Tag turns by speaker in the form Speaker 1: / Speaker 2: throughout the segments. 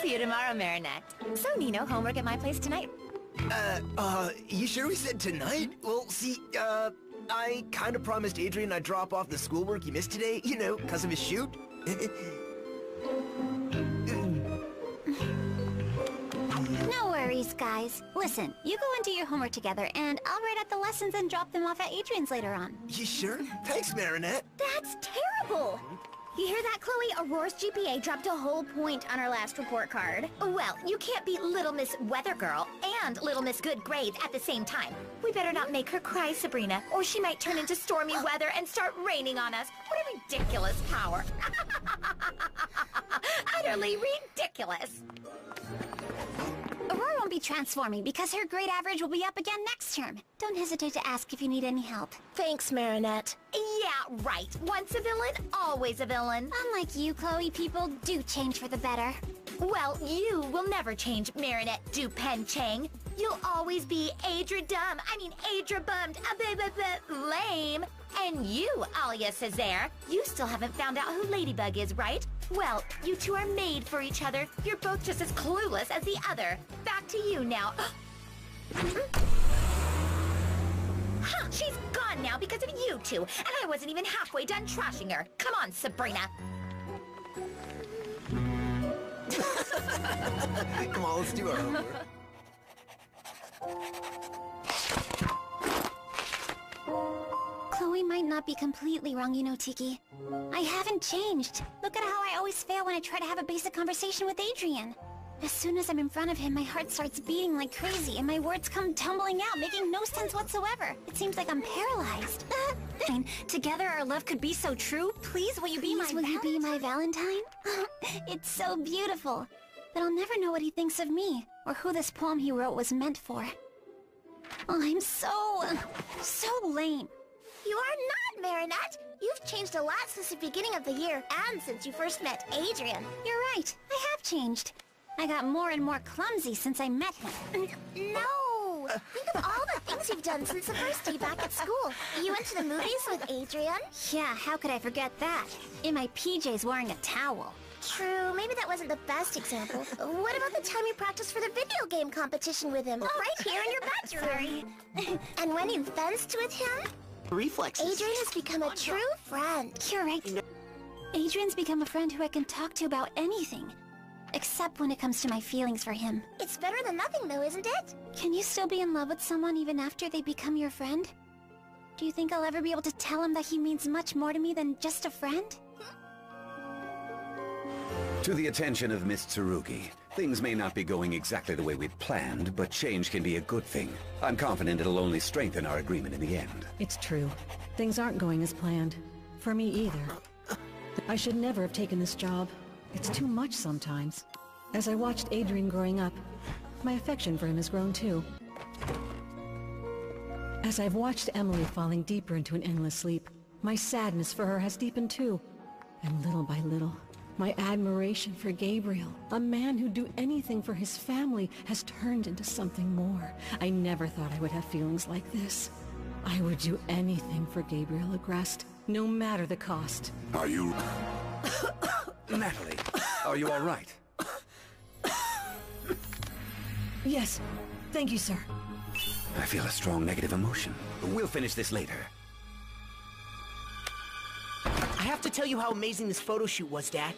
Speaker 1: See you tomorrow, Marinette. So, Nino, homework at my place tonight?
Speaker 2: You sure we said tonight? Well, see, I kinda promised Adrian I'd drop off the schoolwork he missed today, you know, 'cause of his shoot.
Speaker 3: No worries, guys. Listen, you go and do your homework together, and I'll write out the lessons and drop them off at Adrian's later on.
Speaker 2: You sure? Thanks, Marinette.
Speaker 4: That's terrible! You hear that, Chloe? Aurora's GPA dropped a whole point on her last report card.
Speaker 1: Well, you can't be Little Miss Weather Girl and Little Miss Good Grades at the same time. We better not make her cry, Sabrina, or she might turn into stormy weather and start raining on us. What a ridiculous power. Utterly ridiculous.
Speaker 3: Aurora won't be transforming because her grade average will be up again next term. Don't hesitate to ask if you need any help.
Speaker 4: Thanks, Marinette.
Speaker 1: Yeah, right. Once a villain, always a villain.
Speaker 3: Unlike you, Chloe, people do change for the better.
Speaker 1: Well, you will never change, Marinette Dupen Chang. You'll always be Adra Dumb. I mean, Adra Bummed. Lame. And you, Alia Césaire, you still haven't found out who Ladybug is, right? Well, you two are made for each other. You're both just as clueless as the other. Back to you now. Huh, she's gone now because of you two, and I wasn't even halfway done trashing her. Come on, Sabrina.
Speaker 2: Come on, let's do our homework.
Speaker 3: Chloe might not be completely wrong, you know, Tiki. I haven't changed. Look at how I always fail when I try to have a basic conversation with Adrian. As soon as I'm in front of him, my heart starts beating like crazy, and my words come tumbling out, making no sense whatsoever. It seems like I'm paralyzed. Together our love could be so true. Please, will you be my Valentine? It's so beautiful. But I'll never know what he thinks of me, or who this poem he wrote was meant for. Oh, I'm so lame.
Speaker 4: You are not, Marinette! You've changed a lot since the beginning of the year, and since you first met Adrian.
Speaker 3: You're right, I have changed. I got more and more clumsy since I met him.
Speaker 4: No! Think of all the things you've done since the first day back at school. You went to the movies with Adrian?
Speaker 3: Yeah, how could I forget that? In my PJs wearing a towel.
Speaker 4: True, maybe that wasn't the best example. What about the time you practiced for the video game competition with him? Right here in your bedroom.
Speaker 3: Sorry.
Speaker 4: And when you fenced with him?
Speaker 2: Reflexes.
Speaker 4: Adrian has become a true friend.
Speaker 3: You're right. Adrian's become a friend who I can talk to about anything. Except when it comes to my feelings for him.
Speaker 4: It's better than nothing though, isn't it?
Speaker 3: Can you still be in love with someone even after they become your friend? Do you think I'll ever be able to tell him that he means much more to me than just a friend?
Speaker 5: To the attention of Miss Tsurugi, things may not be going exactly the way we'd planned, but change can be a good thing. I'm confident it'll only strengthen our agreement in the end.
Speaker 6: It's true. Things aren't going as planned. For me either. I should never have taken this job. It's too much sometimes. As I watched Adrian growing up, my affection for him has grown too. As I've watched Emily falling deeper into an endless sleep, my sadness for her has deepened too. And little by little, my admiration for Gabriel, a man who'd do anything for his family, has turned into something more. I never thought I would have feelings like this. I would do anything for Gabriel Agreste, no matter the cost.
Speaker 5: Are you... Natalie, are you all right?
Speaker 6: Yes, thank you, sir.
Speaker 5: I feel a strong negative emotion. We'll finish this later.
Speaker 2: I have to tell you how amazing this photo shoot was, Dad.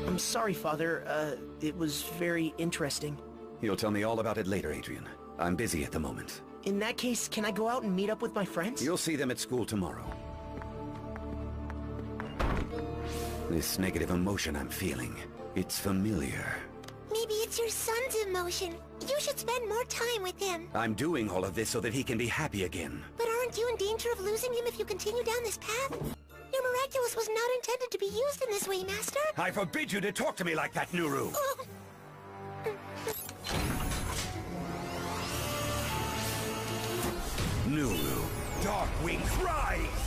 Speaker 2: I'm sorry, Father. It was very interesting.
Speaker 5: You'll tell me all about it later, Adrian. I'm busy at the moment.
Speaker 2: In that case, can I go out and meet up with my friends?
Speaker 5: You'll see them at school tomorrow. This negative emotion I'm feeling, it's familiar.
Speaker 4: Maybe it's your son's emotion. You should spend more time with him.
Speaker 5: I'm doing all of this so that he can be happy again.
Speaker 4: But aren't you in danger of losing him if you continue down this path? Your miraculous was not intended to be used in this way, Master.
Speaker 5: I forbid you to talk to me like that, Nuru! Nuru, Darkwing, rise!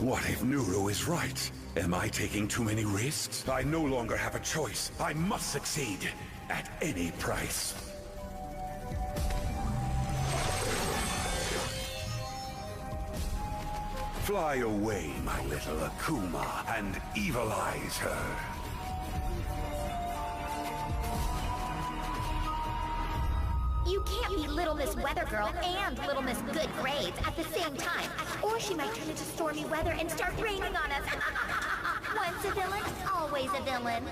Speaker 5: What if Nuru is right? Am I taking too many risks? I no longer have a choice. I must succeed. At any price. Fly away, my little Akuma, and evilize her.
Speaker 1: You can't be Little Miss Weather Girl and Little Miss Good Grades at the same time, or she might turn into stormy weather and start raining on us. Once a villain, always a villain.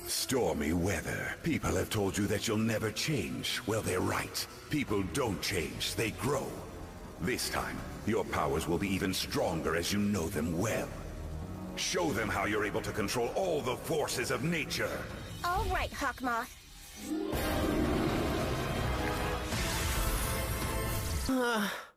Speaker 5: Stormy weather. People have told you that you'll never change. Well, they're right. People don't change, they grow. This time, your powers will be even stronger as you know them well. Show them how you're able to control all the forces of nature.
Speaker 4: All right, Hawkmoth.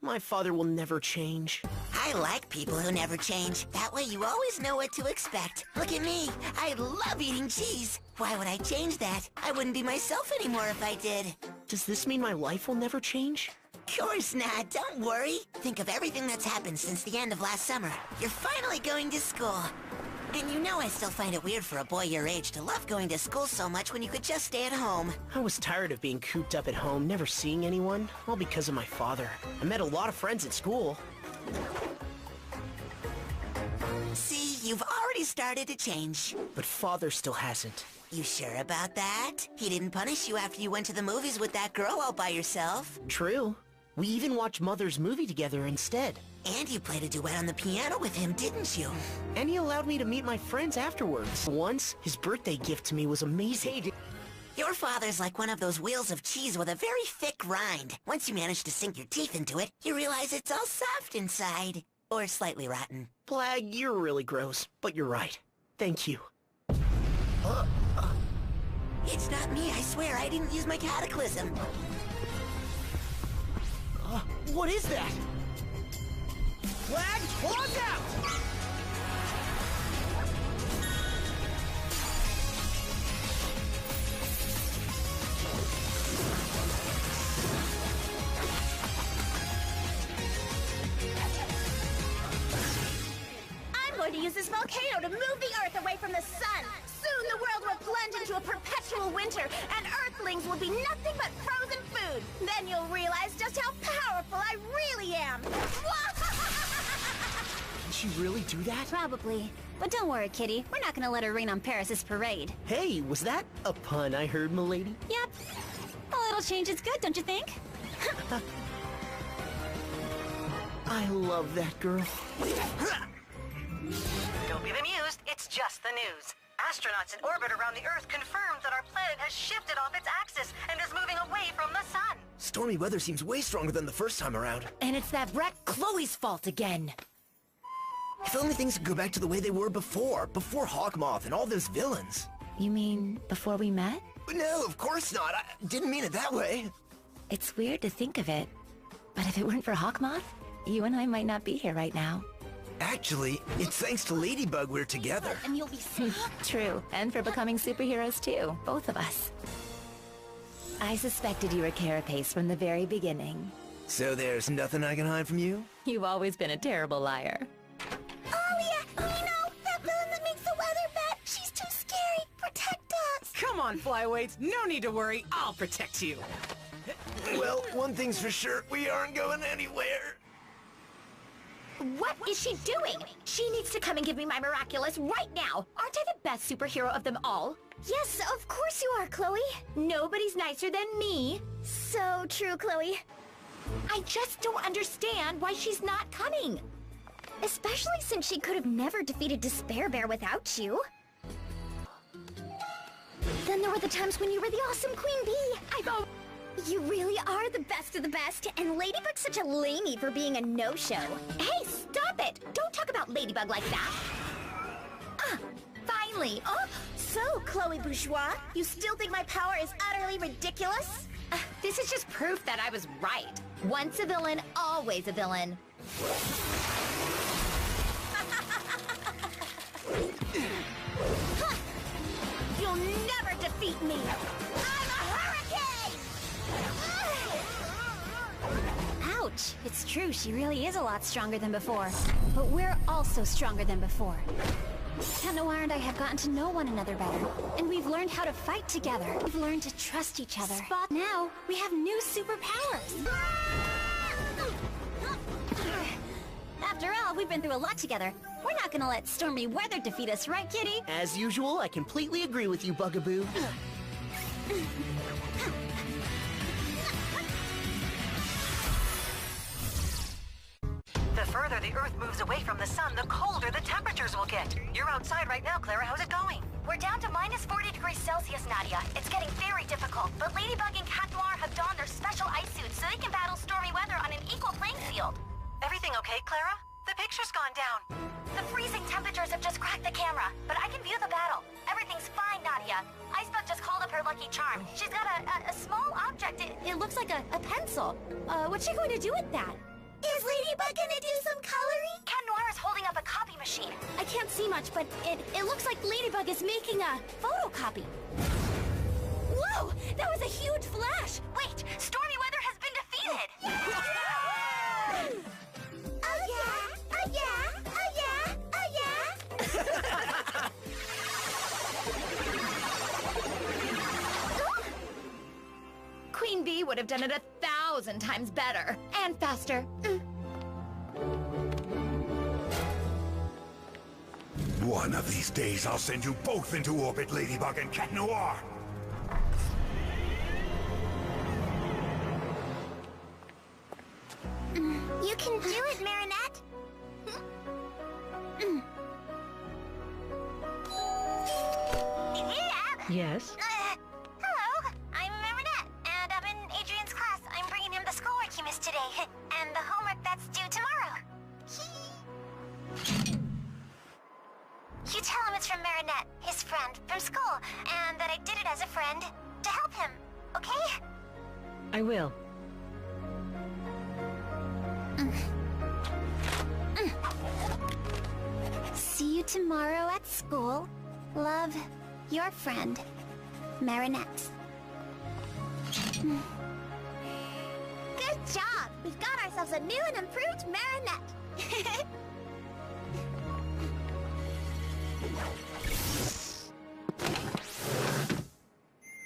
Speaker 7: My father will never change.
Speaker 8: I like people who never change. That way you always know what to expect. Look at me. I love eating cheese. Why would I change that? I wouldn't be myself anymore if I did.
Speaker 7: Does this mean my life will never change?
Speaker 8: Of course not. Don't worry. Think of everything that's happened since the end of last summer. You're finally going to school. And you know I still find it weird for a boy your age to love going to school so much when you could just stay at home.
Speaker 7: I was tired of being cooped up at home, never seeing anyone, all because of my father. I met a lot of friends at school.
Speaker 8: See, you've already started to change.
Speaker 7: But father still hasn't.
Speaker 8: You sure about that? He didn't punish you after you went to the movies with that girl all by yourself.
Speaker 7: True. We even watched Mother's movie together instead.
Speaker 8: And you played a duet on the piano with him, didn't you?
Speaker 7: And he allowed me to meet my friends afterwards. Once, his birthday gift to me was amazing.
Speaker 8: Your father's like one of those wheels of cheese with a very thick rind. Once you manage to sink your teeth into it, you realize it's all soft inside. Or slightly rotten.
Speaker 7: Plag, you're really gross, but you're right. Thank you.
Speaker 8: It's not me, I swear. I didn't use my cataclysm.
Speaker 7: What is that? Flag, look out!
Speaker 4: I'm going to use this volcano to move the Earth away from the sun. Soon the world will plunge into a perpetual winter, and Earthlings will be nothing but frozen food. Then you'll realize just how powerful I really am.
Speaker 7: Did she really do that?
Speaker 3: Probably. But don't worry, Kitty. We're not gonna let her rain on Paris's parade.
Speaker 7: Hey, was that a pun I heard, milady?
Speaker 3: Yep. A little change is good, don't you think?
Speaker 7: I love that girl.
Speaker 9: Don't be bemused, it's just the news. Astronauts in orbit around the Earth confirmed that our planet has shifted off its axis and is moving away from the sun.
Speaker 2: Stormy weather seems way stronger than the first time around.
Speaker 1: And it's that brat Chloe's fault again.
Speaker 2: If only things could go back to the way they were before Hawkmoth and all those villains.
Speaker 1: You mean before we met?
Speaker 2: No, of course not. I didn't mean it that way.
Speaker 1: It's weird to think of it. But if it weren't for Hawkmoth, you and I might not be here right now.
Speaker 2: Actually, it's thanks to Ladybug we're together.
Speaker 3: And you'll be safe.
Speaker 1: True, and for becoming superheroes too, both of us. I suspected you were Carapace from the very beginning.
Speaker 2: So there's nothing I can hide from you?
Speaker 1: You've always been a terrible liar.
Speaker 4: Oh yeah, that villain that makes the weather bad. She's too scary. Protect us.
Speaker 10: Come on, Flyweights. No need to worry. I'll protect you.
Speaker 2: Well, one thing's for sure, we aren't going anywhere.
Speaker 1: What is she doing? She needs to come and give me my miraculous right now. Aren't I the best superhero of them all?
Speaker 4: Yes, of course you are, Chloe.
Speaker 1: Nobody's nicer than me.
Speaker 4: So true, Chloe.
Speaker 1: I just don't understand why she's not coming.
Speaker 4: Especially since she could have never defeated Despair Bear without you. Then there were the times when you were the awesome Queen Bee. You really are the best of the best, and Ladybug's such a lamey for being a no-show.
Speaker 1: Hey, stop it! Don't talk about Ladybug like that. Finally.
Speaker 4: Oh, so, Chloe Bourgeois, you still think my power is utterly ridiculous?
Speaker 1: This is just proof that I was right. Once a villain, always a villain.
Speaker 4: You'll never defeat me! I'm a hurricane!
Speaker 3: Ouch! It's true, she really is a lot stronger than before. But we're also stronger than before. Cat Noir and I have gotten to know one another better, and we've learned how to fight together. We've learned to trust each other. Now, we have new superpowers. After all, we've been through a lot together. We're not gonna let stormy weather defeat us, right, Kitty?
Speaker 7: As usual, I completely agree with you, Bugaboo.
Speaker 9: The further the Earth moves away from the sun, the colder the temperatures will get. You're outside right now, Clara. How's it going?
Speaker 1: We're down to minus 40 degrees Celsius, Nadia. It's getting very difficult, but Ladybug and Cat Noir have donned their special ice suits so they can battle stormy weather on an equal playing field.
Speaker 9: Everything okay, Clara? The picture's gone down.
Speaker 1: The freezing temperatures have just cracked the camera, but I can view the battle. Everything's fine, Nadia. Icebug just called up her lucky charm. She's got a small object. It looks like a pencil. What's she going to do with that?
Speaker 4: Is Ladybug gonna do some coloring?
Speaker 1: Cat Noir is holding up a copy machine.
Speaker 3: I can't see much, but it looks like Ladybug is making a photocopy. Whoa! That was a huge flash!
Speaker 1: Wait! Stormy weather has been defeated!
Speaker 4: Oh yeah! Oh yeah! Oh yeah! Oh yeah!
Speaker 1: Queen Bee would have done it 1,000 times better. And faster.
Speaker 5: One of these days, I'll send you both into orbit, Ladybug and Cat Noir.
Speaker 4: You can do it, Marinette!
Speaker 6: Yes?
Speaker 4: Hello, I'm Marinette, and I'm in Adrian's class. I'm bringing him the schoolwork he missed today, and the homework that's due tomorrow. You tell him it's from Marinette, his friend, from school, and that I did it as a friend to help him, okay?
Speaker 6: I will.
Speaker 3: See you tomorrow at school. Love, your friend, Marinette.
Speaker 4: Good job! We've got ourselves a new and improved Marinette!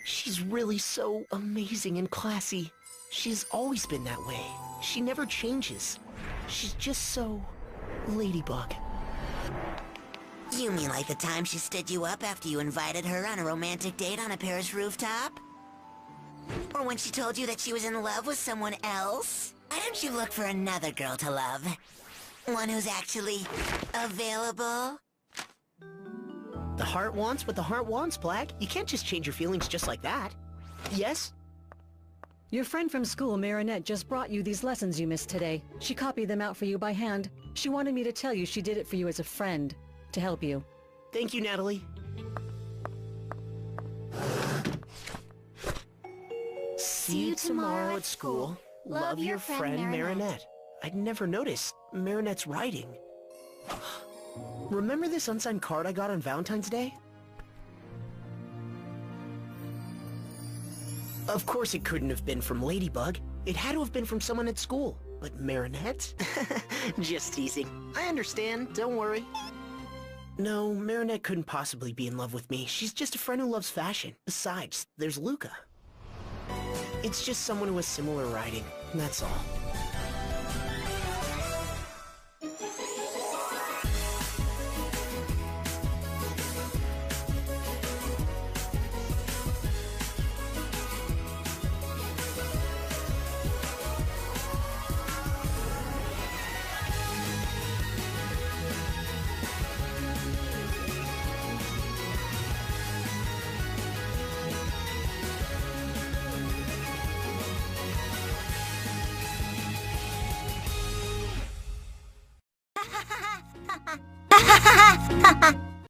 Speaker 7: She's really so amazing and classy. She's always been that way. She never changes. She's just so... Ladybug.
Speaker 8: You mean like the time she stood you up after you invited her on a romantic date on a Paris rooftop? Or when she told you that she was in love with someone else? Why don't you look for another girl to love? One who's actually available?
Speaker 7: The heart wants what the heart wants, Black. You can't just change your feelings just like that. Yes?
Speaker 6: Your friend from school, Marinette, just brought you these lessons you missed today. She copied them out for you by hand. She wanted me to tell you she did it for you as a friend, to help you.
Speaker 7: Thank you, Natalie. See you tomorrow at school. Love your friend Marinette. I'd never noticed Marinette's writing. Remember this unsigned card I got on Valentine's Day? Of course it couldn't have been from Ladybug. It had to have been from someone at school. But Marinette? Just teasing. I understand, don't worry. No, Marinette couldn't possibly be in love with me. She's just a friend who loves fashion. Besides, there's Luca. It's just someone who has similar writing, that's all.
Speaker 4: Ha ha ha!